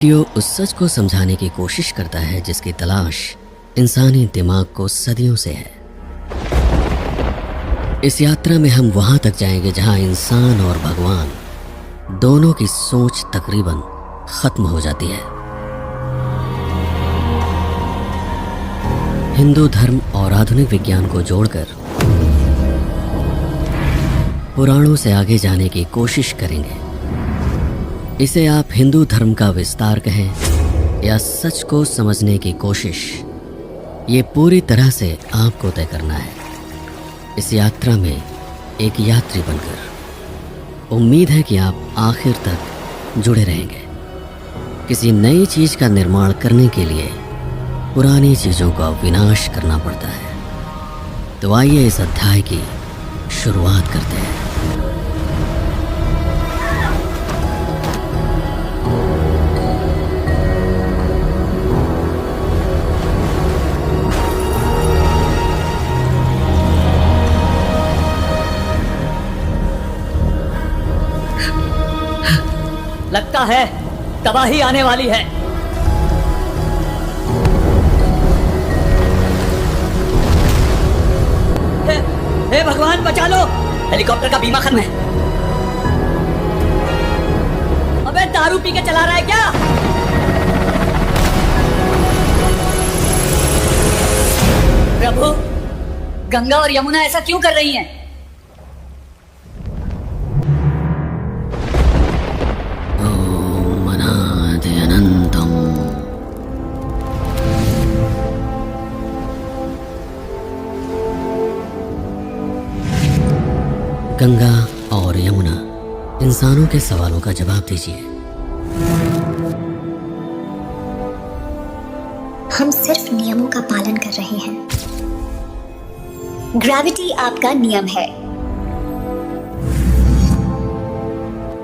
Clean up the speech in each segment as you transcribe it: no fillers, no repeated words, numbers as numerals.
Video उस सच को समझाने की कोशिश करता है जिसकी तलाश इंसानी दिमाग को सदियों से है। इस यात्रा में हम वहां तक जाएंगे जहां इंसान और भगवान दोनों की सोच तकरीबन खत्म हो जाती है। हिंदू धर्म और आधुनिक विज्ञान को जोड़कर पुराणों से आगे जाने की कोशिश करेंगे। इसे आप हिंदू धर्म का विस्तार कहें या सच को समझने की कोशिश, ये पूरी तरह से आपको तय करना है। इस यात्रा में एक यात्री बनकर उम्मीद है कि आप आखिर तक जुड़े रहेंगे। किसी नई चीज का निर्माण करने के लिए पुरानी चीजों का विनाश करना पड़ता है। तो आइए इस अध्याय की शुरुआत करते हैं। लगता है तबाही आने वाली है। हे भगवान बचा लो, हेलीकॉप्टर का बीमा खत्म है। अबे दारू पी के चला रहा है क्या? प्रभु, गंगा और यमुना ऐसा क्यों कर रही हैं? गंगा और यमुना, इंसानों के सवालों का जवाब दीजिए। हम सिर्फ नियमों का पालन कर रहे हैं। ग्रेविटी आपका नियम है।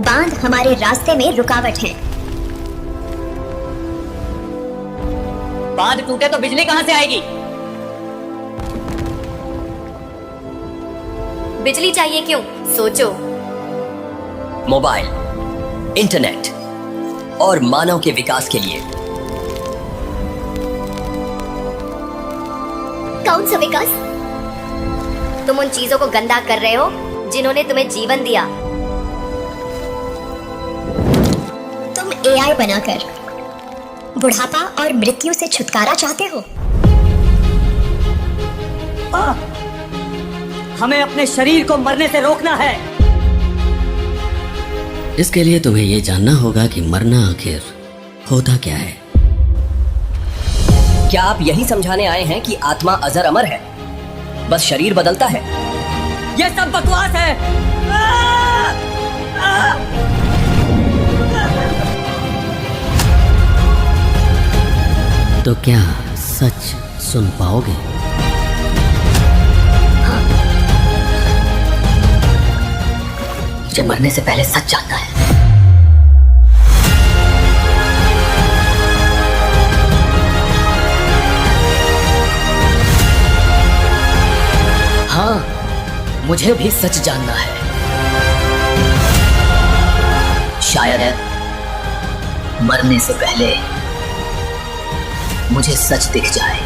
बांध हमारे रास्ते में रुकावट है। बांध टूटे तो बिजली कहां से आएगी? बिजली चाहिए क्यों? सोचो। मोबाइल, इंटरनेट और मानव के विकास के लिए। कौन सा विकास? तुम उन चीजों को गंदा कर रहे हो जिन्होंने तुम्हें जीवन दिया। तुम एआई बनाकर बुढ़ापा और मृत्यु से छुटकारा चाहते हो। हमें अपने शरीर को मरने से रोकना है। इसके लिए तुम्हें यह जानना होगा कि मरना आखिर होता क्या है। क्या आप यही समझाने आए हैं कि आत्मा अजर अमर है, बस शरीर बदलता है? यह सब बकवास है। तो क्या सच सुन पाओगे? मुझे मरने से पहले सच जानना है। हाँ, मुझे भी सच जानना है। शायद मरने से पहले मुझे सच दिख जाए।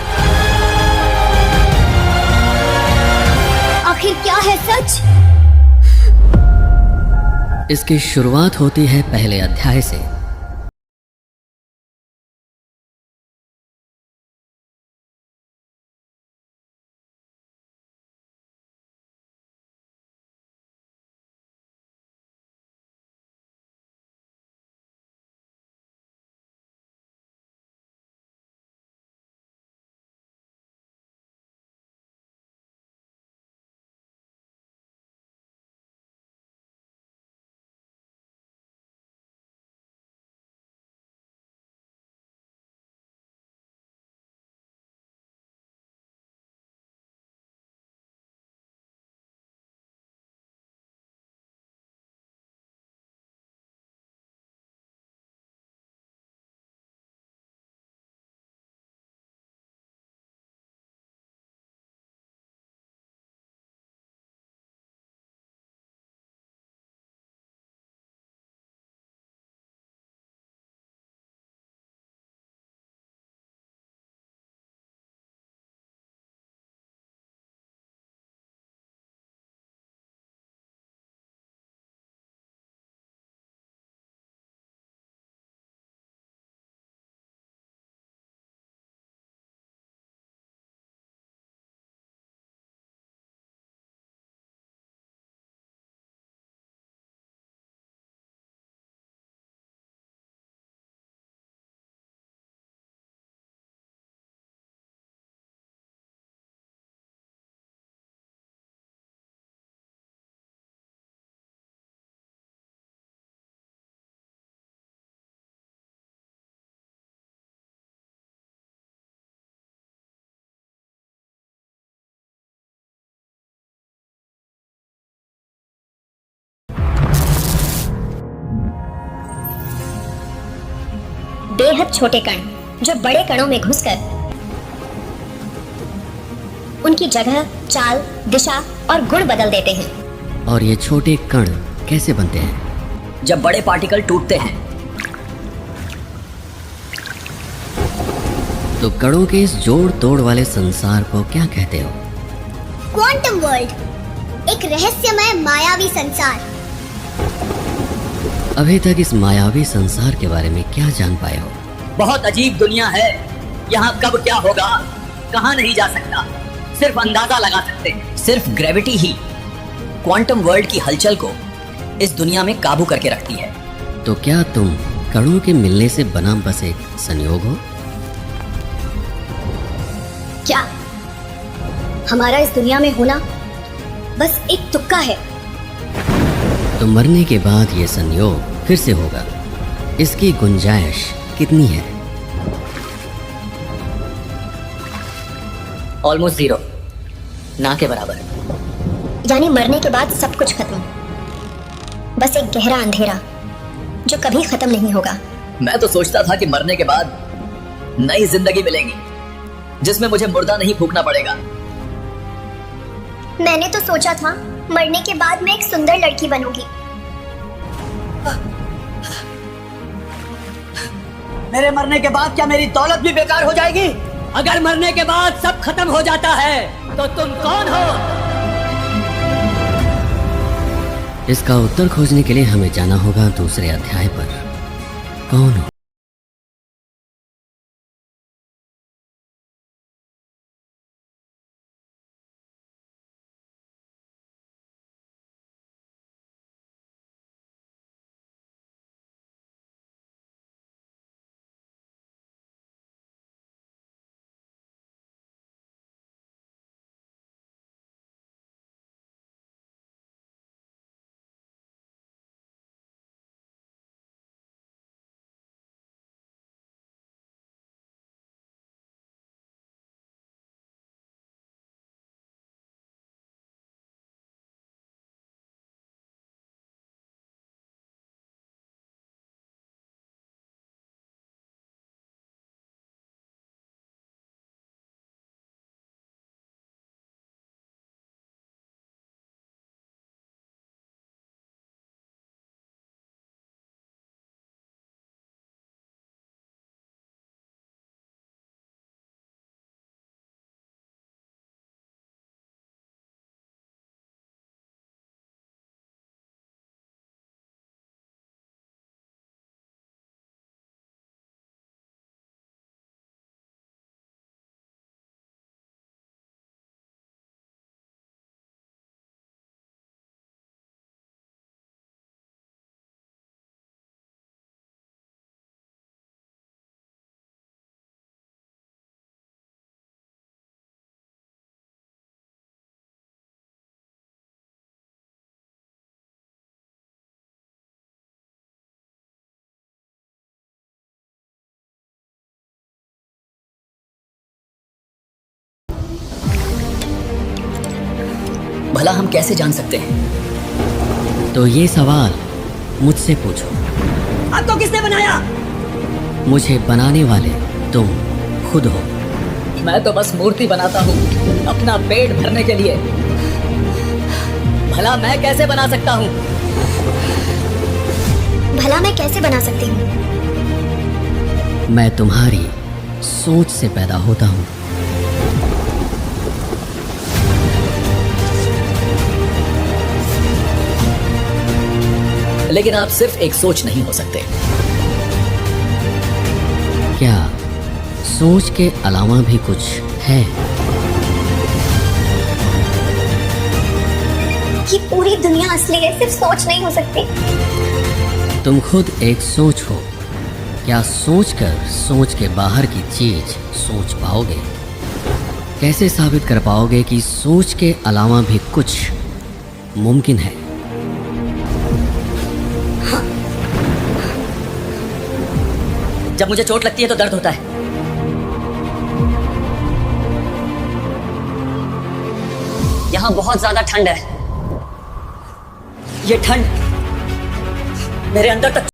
आखिर क्या है सच? इसकी शुरुआत होती है पहले अध्याय से। बेहद छोटे कण जो बड़े कणों में घुसकर उनकी जगह, चाल, दिशा और गुण बदल देते हैं। और ये छोटे कण कैसे बनते हैं? जब बड़े पार्टिकल टूटते हैं। तो कणों के इस जोड़ तोड़ वाले संसार को क्या कहते हो? क्वांटम वर्ल्ड, एक रहस्यमय मायावी संसार। अभी तक इस मायावी संसार के बारे में क्या जान पाए हो? बहुत अजीब दुनिया है। यहाँ कब क्या होगा कहाँ नहीं जा सकता, सिर्फ अंदाजा लगा सकते हैं। सिर्फ ग्रेविटी ही क्वांटम वर्ल्ड की हलचल को इस दुनिया में काबू करके रखती है। तो क्या तुम कणों के मिलने से बना बस एक संयोग हो? क्या हमारा इस दुनिया में होना बस एक तुक्का है? तो मरने के बाद ये संयोग फिर से होगा, इसकी गुंजाइश कितनी है? ऑलमोस्ट जीरो, ना के बराबर। यानी मरने के बाद सब कुछ खत्म, बस एक गहरा अंधेरा जो कभी खत्म नहीं होगा। मैं तो सोचता था कि मरने के बाद नई जिंदगी मिलेगी जिसमें मुझे मुर्दा नहीं फूकना पड़ेगा। मैंने तो सोचा था मरने के बाद मैं एक सुंदर लड़की बनूंगी। मेरे मरने के बाद क्या मेरी दौलत भी बेकार हो जाएगी? अगर मरने के बाद सब खत्म हो जाता है तो तुम कौन हो? इसका उत्तर खोजने के लिए हमें जाना होगा दूसरे अध्याय पर। कौन हो? भला हम कैसे जान सकते हैं? तो ये सवाल मुझसे पूछो। आपको किसने बनाया? मुझे बनाने वाले तुम खुद हो। मैं तो बस मूर्ति बनाता हूँ अपना पेट भरने के लिए। भला मैं कैसे बना सकता हूँ? भला मैं कैसे बना सकती हूँ? मैं तुम्हारी सोच से पैदा होता हूँ। लेकिन आप सिर्फ एक सोच नहीं हो सकते। क्या सोच के अलावा भी कुछ है? ये पूरी दुनिया असली है, सिर्फ सोच नहीं हो सकती। तुम खुद एक सोच हो। क्या सोचकर सोच के बाहर की चीज सोच पाओगे? कैसे साबित कर पाओगे कि सोच के अलावा भी कुछ मुमकिन है? जब मुझे चोट लगती है तो दर्द होता है। यहाँ बहुत ज्यादा ठंड है। ये ठंड मेरे अंदर तक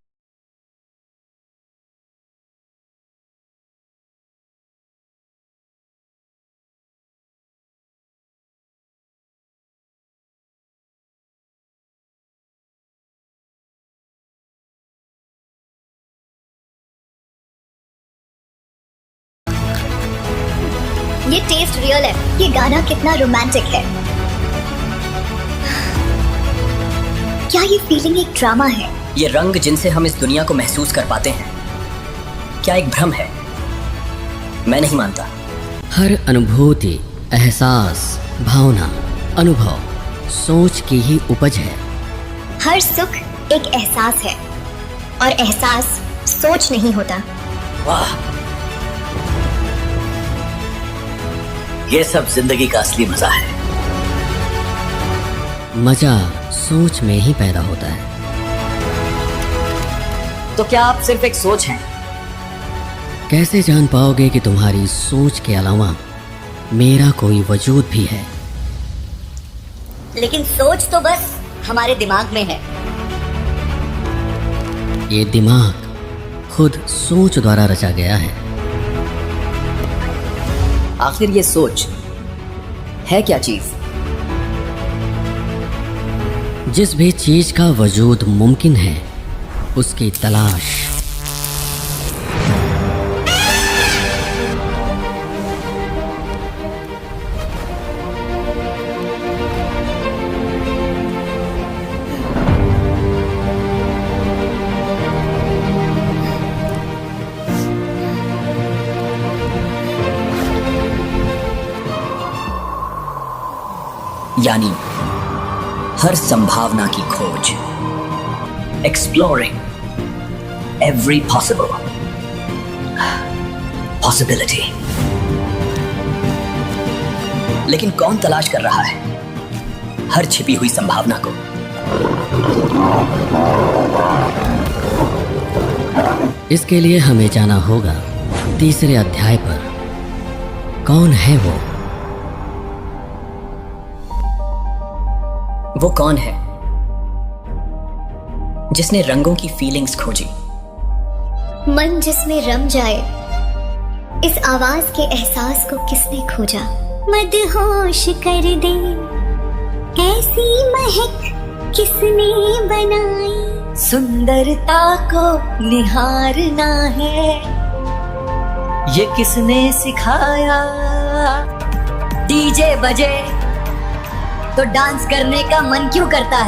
टेस्ट रियल है। ये गाना कितना रोमांटिक है। क्या ये फीलिंग एक ड्रामा है? ये रंग जिनसे हम इस दुनिया को महसूस कर पाते हैं, क्या एक भ्रम है? मैं नहीं मानता। हर अनुभूति, एहसास, भावना, अनुभव सोच की ही उपज है। हर सुख एक एहसास है और एहसास सोच नहीं होता। वाह, ये सब जिंदगी का असली मजा है। मजा सोच में ही पैदा होता है। तो क्या आप सिर्फ एक सोच हैं? कैसे जान पाओगे कि तुम्हारी सोच के अलावा मेरा कोई वजूद भी है? लेकिन सोच तो बस हमारे दिमाग में है। ये दिमाग खुद सोच द्वारा रचा गया है। आखिर ये सोच है क्या चीज? जिस भी चीज का वजूद मुमकिन है उसकी तलाश। यानी हर संभावना की खोज, एक्सप्लोरिंग एवरी पॉसिबिलिटी। लेकिन कौन तलाश कर रहा है हर छिपी हुई संभावना को? इसके लिए हमें जाना होगा तीसरे अध्याय पर। कौन है वो? वो कौन है जिसने रंगों की फीलिंग्स खोजी? मन जिसमें रम जाए, इस आवाज के एहसास को किसने खोजा? मदहोश कर दे ऐसी महक किसने बनाई? सुंदरता को निहारना है, ये किसने सिखाया? डीजे बजे तो डांस करने का मन क्यों करता है?